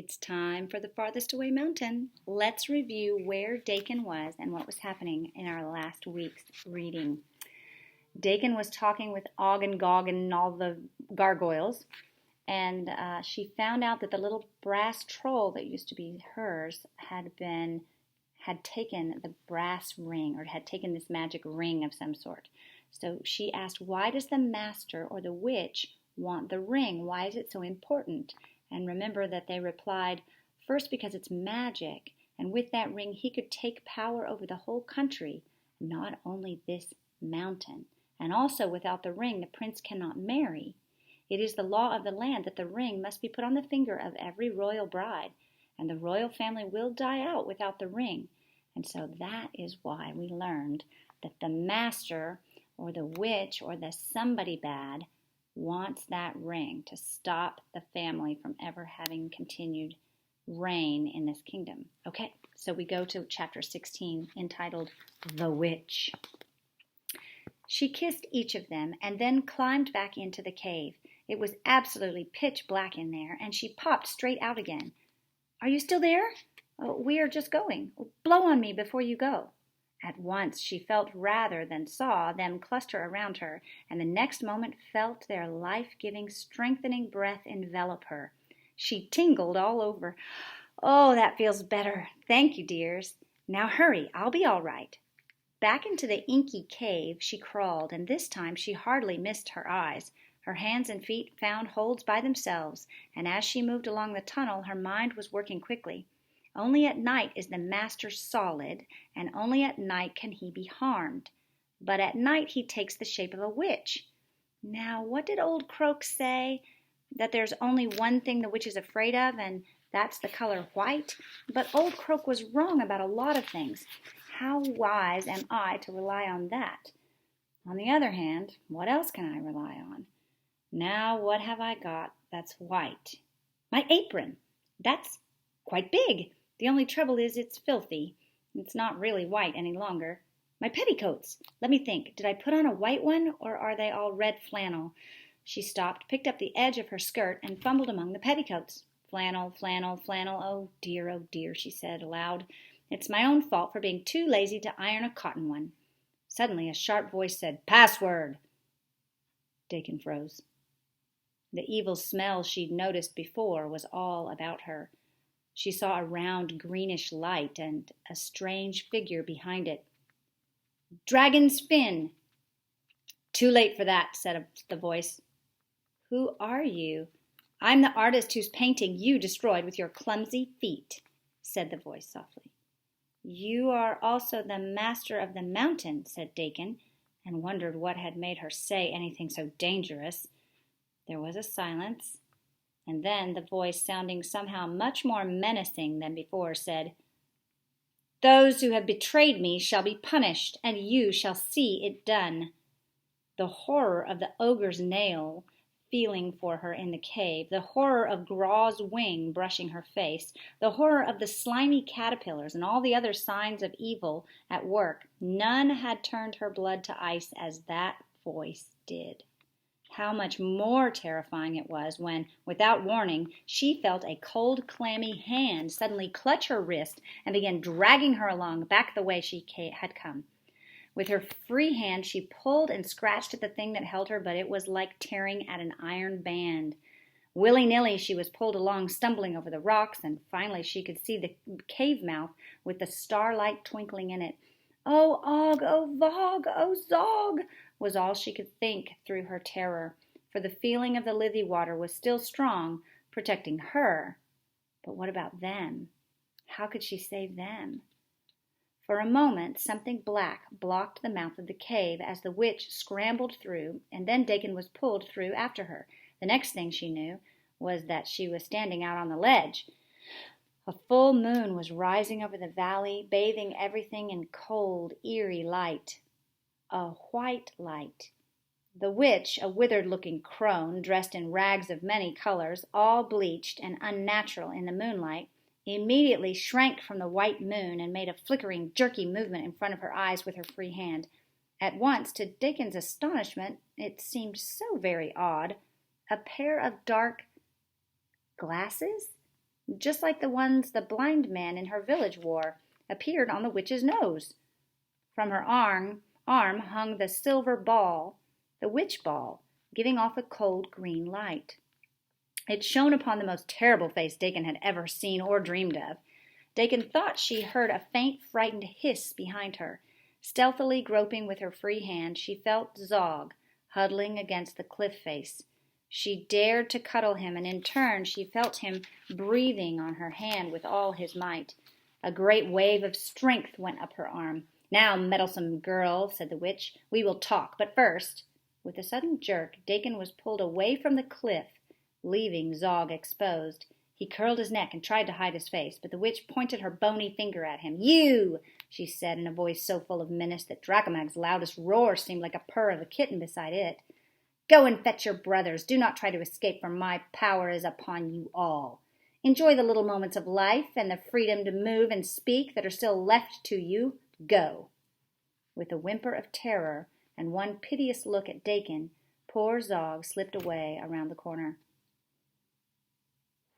It's time for the farthest away mountain. Let's review where Dakin was and what was happening in our last week's reading. Dakin was talking with Og and Gog and all the gargoyles, and she found out that the little brass troll that used to be hers had taken the brass ring, or had taken this magic ring of some sort. So she asked, why does the master or the witch want the ring? Why is it so important? And remember that they replied, first because it's magic, and with that ring he could take power over the whole country, not only this mountain. And also without the ring the prince cannot marry. It is the law of the land that the ring must be put on the finger of every royal bride, and the royal family will die out without the ring. And so that is why we learned that the master or the witch or the somebody bad wants that ring to stop the family from ever having continued reign in this kingdom. Okay, so we go to chapter 16 entitled The Witch. She kissed each of them and then climbed back into the cave. It was absolutely pitch black in there, and she popped straight out again. Are you still there? Oh, we are just going. Blow on me before you go. At once she felt rather than saw them cluster around her, and the next moment felt their life-giving, strengthening breath envelop her. She tingled all over. Oh, that feels better. Thank you, dears. Now hurry, I'll be all right. Back into the inky cave she crawled, and this time she hardly missed her eyes. Her hands and feet found holds by themselves, and as she moved along the tunnel her mind was working quickly. Only at night is the master solid, and only at night can he be harmed. But at night he takes the shape of a witch. Now, what did old Croak say? That there's only one thing the witch is afraid of, and that's the color white? But old Croak was wrong about a lot of things. How wise am I to rely on that? On the other hand, what else can I rely on? Now, what have I got that's white? My apron. That's quite big. The only trouble is it's filthy. It's not really white any longer. My petticoats. Let me think. Did I put on a white one, or are they all red flannel? She stopped, picked up the edge of her skirt, and fumbled among the petticoats. Flannel, flannel, flannel. Oh dear, she said aloud. It's my own fault for being too lazy to iron a cotton one. Suddenly a sharp voice said, Password! Dakin froze. The evil smell she'd noticed before was all about her. She saw a round greenish light and a strange figure behind it. Dragon's fin! Too late for that, said the voice. Who are you? I'm the artist whose painting you destroyed with your clumsy feet, said the voice softly. You are also the master of the mountain, said Dakin, and wondered what had made her say anything so dangerous. There was a silence, and then the voice, sounding somehow much more menacing than before, said, Those who have betrayed me shall be punished, and you shall see it done. The horror of the ogre's nail feeling for her in the cave, the horror of Graw's wing brushing her face, the horror of the slimy caterpillars and all the other signs of evil at work, none had turned her blood to ice as that voice did. How much more terrifying it was when, without warning, she felt a cold, clammy hand suddenly clutch her wrist and begin dragging her along back the way she had come. With her free hand she pulled and scratched at the thing that held her, but it was like tearing at an iron band. Willy-nilly she was pulled along, stumbling over the rocks, and finally she could see the cave mouth with the starlight twinkling in it. Oh, Og, oh, Vog, oh, Zog, was all she could think through her terror, for the feeling of the Lithi water was still strong, protecting her. But what about them? How could she save them? For a moment something black blocked the mouth of the cave as the witch scrambled through, and then Dakin was pulled through after her. The next thing she knew was that she was standing out on the ledge. A full moon was rising over the valley, bathing everything in cold, eerie light. A white light. The witch, a withered-looking crone, dressed in rags of many colors, all bleached and unnatural in the moonlight, immediately shrank from the white moon and made a flickering, jerky movement in front of her eyes with her free hand. At once, to Dakin's astonishment, it seemed so very odd, a pair of dark glasses? just like the ones the blind man in her village wore, appeared on the witch's nose. From her arm hung the silver ball, the witch ball, giving off a cold green light. It shone upon the most terrible face Dakin had ever seen or dreamed of. Dakin thought she heard a faint, frightened hiss behind her. Stealthily groping with her free hand, she felt Zog huddling against the cliff face. She dared to cuddle him, and in turn she felt him breathing on her hand with all his might. A great wave of strength went up her arm. "Now, meddlesome girl," said the witch, "we will talk, but first—" With a sudden jerk, Dakin was pulled away from the cliff, leaving Zog exposed. He curled his neck and tried to hide his face, but the witch pointed her bony finger at him. "You!" she said in a voice so full of menace that Drakemag's loudest roar seemed like a purr of a kitten beside it. "Go and fetch your brothers. Do not try to escape, for my power is upon you all. Enjoy the little moments of life and the freedom to move and speak that are still left to you. Go." With a whimper of terror and one piteous look at Dakin, poor Zog slipped away around the corner.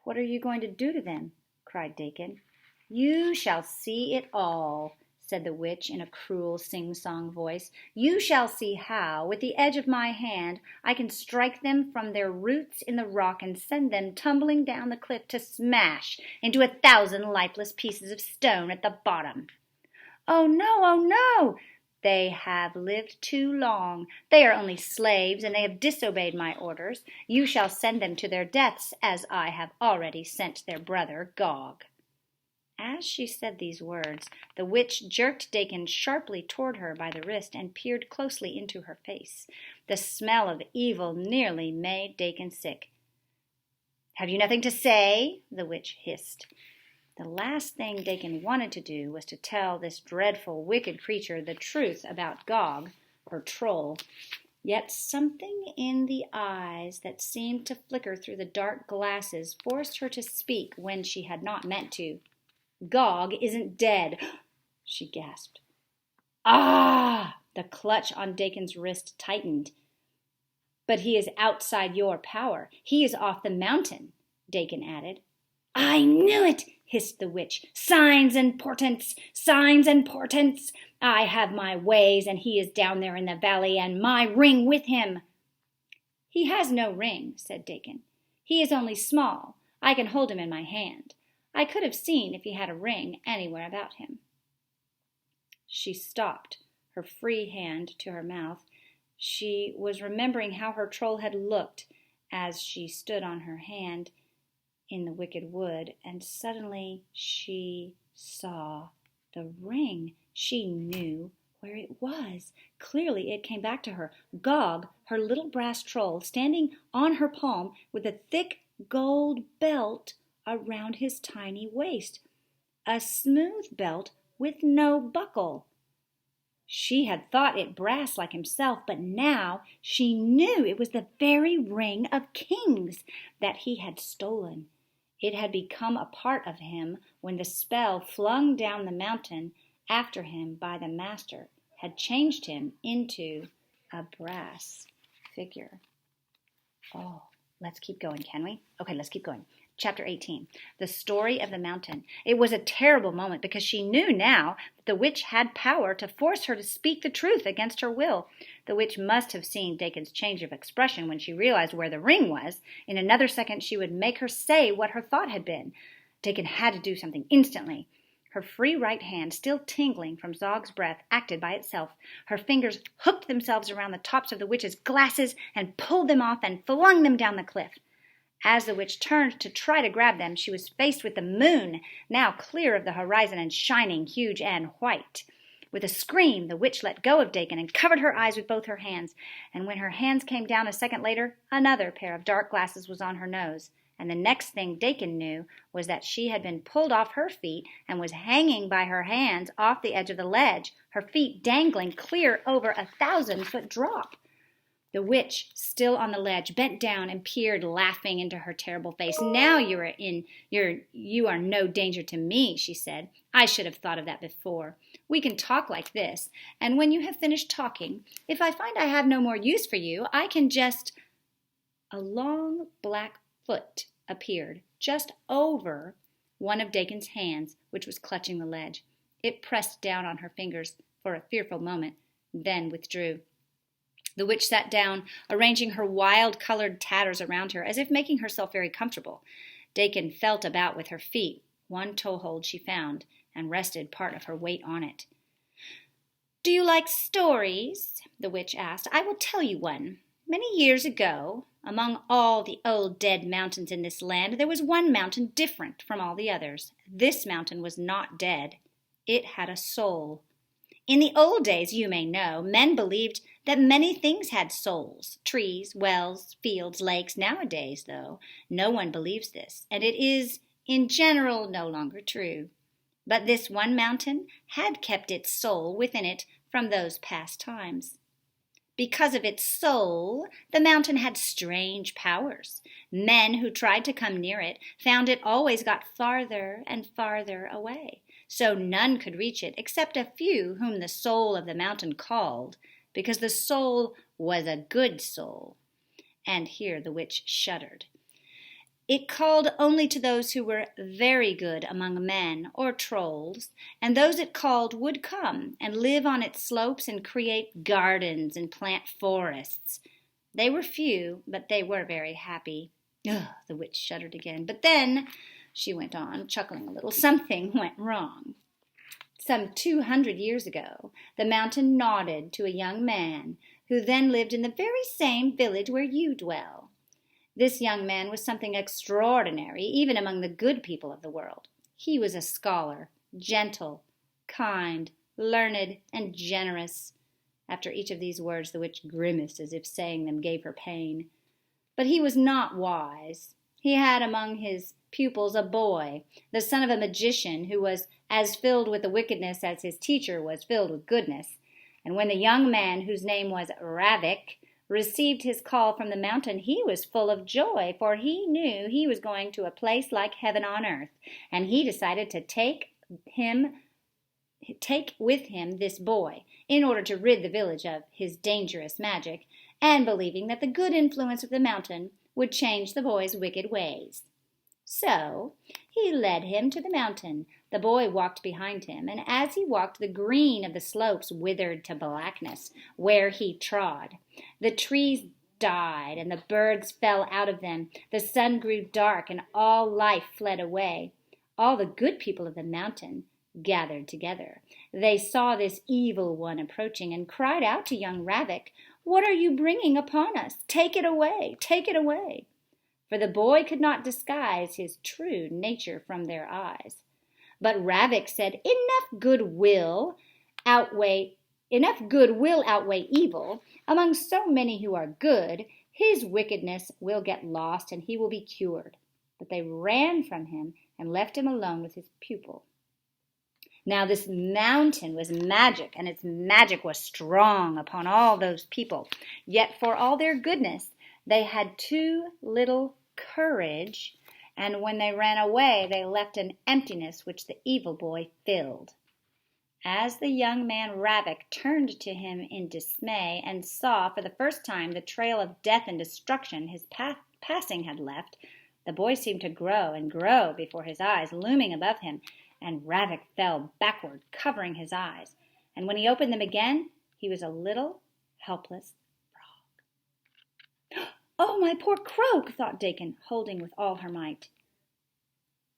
"What are you going to do to them?" cried Dakin. "You shall see it all," said the witch in a cruel sing-song voice. "You shall see how, with the edge of my hand, I can strike them from their roots in the rock and send them tumbling down the cliff to smash into 1,000 lifeless pieces of stone at the bottom." "Oh no, oh no!" "They have lived too long. They are only slaves, and they have disobeyed my orders. You shall send them to their deaths, as I have already sent their brother Gog." As she said these words, the witch jerked Dakin sharply toward her by the wrist and peered closely into her face. The smell of evil nearly made Dakin sick. "Have you nothing to say?" the witch hissed. The last thing Dakin wanted to do was to tell this dreadful, wicked creature the truth about Gog, her troll. Yet something in the eyes that seemed to flicker through the dark glasses forced her to speak when she had not meant to. "Gog isn't dead," she gasped. "Ah!" The clutch on Dakin's wrist tightened. "But he is outside your power. He is off the mountain," Dakin added. "I knew it!" hissed the witch. "Signs and portents! Signs and portents! I have my ways, and he is down there in the valley, and my ring with him." "He has no ring," said Dakin. "He is only small. I can hold him in my hand. I could have seen if he had a ring anywhere about him." She stopped, her free hand to her mouth. She was remembering how her troll had looked as she stood on her hand in the wicked wood, and suddenly she saw the ring. She knew where it was. Clearly it came back to her. Gog, her little brass troll, standing on her palm with a thick gold belt around his tiny waist. A smooth belt with no buckle. She had thought it brass like himself, but now she knew it was the very ring of kings that he had stolen. It had become a part of him when the spell flung down the mountain after him by the master had changed him into a brass figure. Oh, let's keep going, can we? Okay, let's keep going. Chapter 18, The Story of the Mountain. It was a terrible moment because she knew now that the witch had power to force her to speak the truth against her will. The witch must have seen Dakin's change of expression when she realized where the ring was. In another second she would make her say what her thought had been. Dakin had to do something instantly. Her free right hand, still tingling from Zog's breath, acted by itself. Her fingers hooked themselves around the tops of the witch's glasses and pulled them off and flung them down the cliff. As the witch turned to try to grab them, she was faced with the moon, now clear of the horizon and shining huge and white. With a scream, the witch let go of Dakin and covered her eyes with both her hands. And when her hands came down a second later, another pair of dark glasses was on her nose. And the next thing Dakin knew was that she had been pulled off her feet and was hanging by her hands off the edge of the ledge, her feet dangling clear over a 1,000-foot drop. The witch, still on the ledge, bent down and peered laughing into her terrible face. "Now you are no danger to me," she said. "I should have thought of that before. We can talk like this, and when you have finished talking, if I find I have no more use for you, I can just—" A long black foot appeared just over one of Dakin's hands, which was clutching the ledge. It pressed down on her fingers for a fearful moment, then withdrew. The witch sat down, arranging her wild-colored tatters around her, as if making herself very comfortable. Dakin felt about with her feet. One toehold she found, and rested part of her weight on it. "Do you like stories?" the witch asked. "I will tell you one. Many years ago, among all the old dead mountains in this land, there was one mountain different from all the others. This mountain was not dead. It had a soul. In the old days, you may know, men believed that many things had souls, trees, wells, fields, lakes. Nowadays, though, no one believes this, and it is, in general, no longer true. But this one mountain had kept its soul within it from those past times. Because of its soul, the mountain had strange powers. Men who tried to come near it found it always got farther and farther away, so none could reach it except a few whom the soul of the mountain called, because the soul was a good soul." And here the witch shuddered. "It called only to those who were very good among men, or trolls, and those it called would come and live on its slopes and create gardens and plant forests. They were few, but they were very happy." Ugh, the witch shuddered again. "But then," she went on, chuckling a little, "something went wrong. Some 200 years ago, the mountain nodded to a young man who then lived in the very same village where you dwell. This young man was something extraordinary, even among the good people of the world. He was a scholar, gentle, kind, learned, and generous." After each of these words, the witch grimaced as if saying them gave her pain. "But he was not wise. He had among his pupils a boy, the son of a magician, who was as filled with the wickedness as his teacher was filled with goodness. And when the young man, whose name was Ravik, received his call from the mountain, he was full of joy, for he knew he was going to a place like heaven on earth, and he decided to take with him this boy, in order to rid the village of his dangerous magic, and believing that the good influence of the mountain would change the boy's wicked ways. So he led him to the mountain. The boy walked behind him, and as he walked, the green of the slopes withered to blackness where he trod. The trees died, and the birds fell out of them. The sun grew dark, and all life fled away. All the good people of the mountain gathered together. They saw this evil one approaching, and cried out to young Ravik, "What are you bringing upon us? Take it away! Take it away!" For the boy could not disguise his true nature from their eyes. But Ravik said, enough good will outweigh evil. Among so many who are good, his wickedness will get lost and he will be cured." But they ran from him and left him alone with his pupil. Now this mountain was magic, and its magic was strong upon all those people. Yet for all their goodness, they had too little courage, and when they ran away, they left an emptiness which the evil boy filled. As the young man Ravik turned to him in dismay and saw for the first time the trail of death and destruction his passing had left, the boy seemed to grow and grow before his eyes, looming above him, and Ravik fell backward, covering his eyes. And when he opened them again, he was a little, helpless frog. "Oh, my poor croak," thought Dakin, holding with all her might.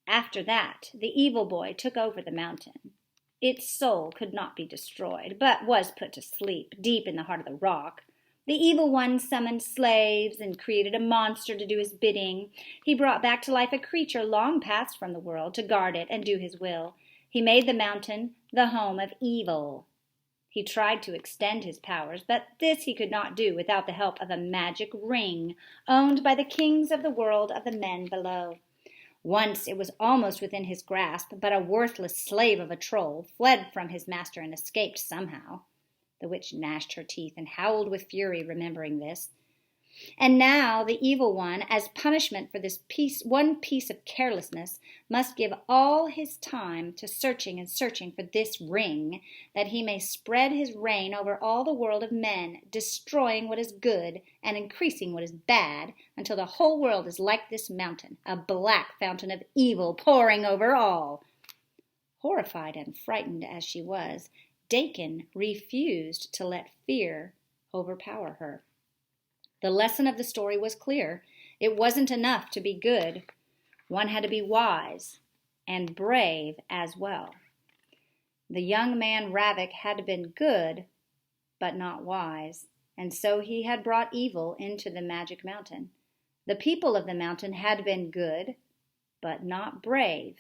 After that, the evil boy took over the mountain. Its soul could not be destroyed, but was put to sleep deep in the heart of the rock. The evil one summoned slaves and created a monster to do his bidding. He brought back to life a creature long passed from the world to guard it and do his will. He made the mountain the home of evil. He tried to extend his powers, but this he could not do without the help of a magic ring owned by the kings of the world of the men below. Once it was almost within his grasp, but a worthless slave of a troll fled from his master and escaped somehow. The witch gnashed her teeth and howled with fury, remembering this. And now the evil one, as punishment for this one piece of carelessness, must give all his time to searching and searching for this ring, that he may spread his reign over all the world of men, destroying what is good and increasing what is bad, until the whole world is like this mountain, a black fountain of evil pouring over all. Horrified and frightened as she was, Dakin refused to let fear overpower her. The lesson of the story was clear. It wasn't enough to be good. One had to be wise and brave as well. The young man Ravik had been good, but not wise, and so he had brought evil into the magic mountain. The people of the mountain had been good, but not brave.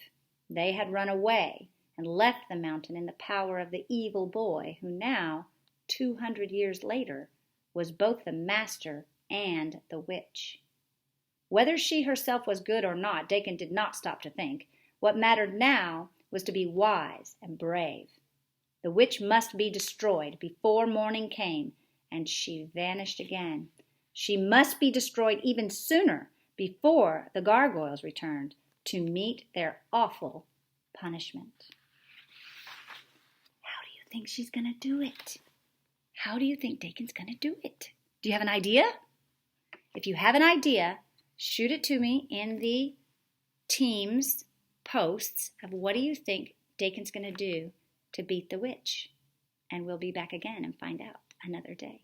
They had run away and left the mountain in the power of the evil boy, who now, 200 years later, was both the master and the witch. Whether she herself was good or not, Dakin did not stop to think. What mattered now was to be wise and brave. The witch must be destroyed before morning came, and she vanished again. She must be destroyed even sooner, before the gargoyles returned to meet their awful punishment. How do you think she's going to do it? How do you think Dakin's going to do it? Do you have an idea? If you have an idea, shoot it to me in the Teams posts of what do you think Dakin's going to do to beat the witch. And we'll be back again and find out another day.